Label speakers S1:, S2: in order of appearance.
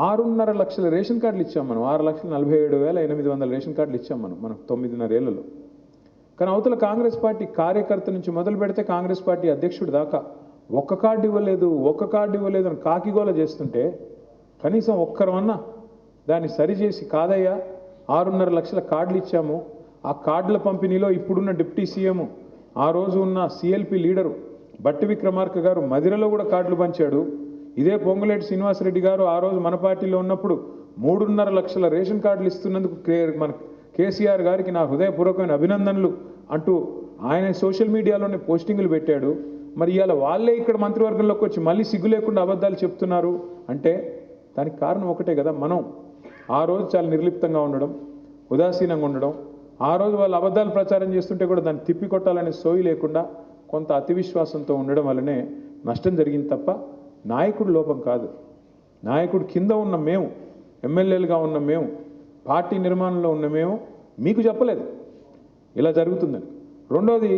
S1: 6.5 లక్షల రేషన్ కార్డులు ఇచ్చాం మనం. 6,47,800 రేషన్ కార్డులు ఇచ్చాం మనం 9.5 ఏళ్లలో. కానీ అవతల కాంగ్రెస్ పార్టీ కార్యకర్త నుంచి మొదలు పెడితే కాంగ్రెస్ పార్టీ అధ్యక్షుడి దాకా ఒక్క కార్డు ఇవ్వలేదు అని కాకిగోల చేస్తుంటే కనీసం ఒక్కరమన్నా దాన్ని సరిచేసి కాదయ్యా 6.5 లక్షల కార్డులు ఇచ్చాము, ఆ కార్డుల పంపిణీలో ఇప్పుడున్న డిప్యూటీ సీఎం, ఆ రోజు ఉన్న సిఎల్పి లీడరు బట్టి విక్రమార్క గారు మదిరలో కూడా కార్డులు పంచాడు. ఇదే పొంగులేటి శ్రీనివాసరెడ్డి గారు ఆ రోజు మన పార్టీలో ఉన్నప్పుడు 3.5 లక్షల రేషన్ కార్డులు ఇస్తున్నందుకు మన కేసీఆర్ గారికి నా హృదయపూర్వకమైన అభినందనలు అంటూ ఆయన సోషల్ మీడియాలోనే పోస్టింగులు పెట్టాడు. మరి ఇవాళ వాళ్ళే ఇక్కడ మంత్రివర్గంలోకి వచ్చి మళ్ళీ సిగ్గు లేకుండా అబద్ధాలు చెప్తున్నారు అంటే దానికి కారణం ఒకటే కదా. మనం ఆ రోజు చాలా నిర్లిప్తంగా ఉండడం, ఉదాసీనంగా ఉండడం, ఆ రోజు వాళ్ళు అబద్ధాలు ప్రచారం చేస్తుంటే కూడా దాన్ని తిప్పికొట్టాలనే సోయి లేకుండా కొంత అతి విశ్వాసంతో ఉండడం వల్లనే నష్టం జరిగింది తప్ప నాయకుడు లోపం కాదు. నాయకుడు కింద ఉన్న మేము, ఎమ్మెల్యేలుగా ఉన్న మేము, పార్టీ నిర్మాణంలో ఉన్న మేము మీకు చెప్పలేదు ఇలా జరుగుతుందని. రెండోది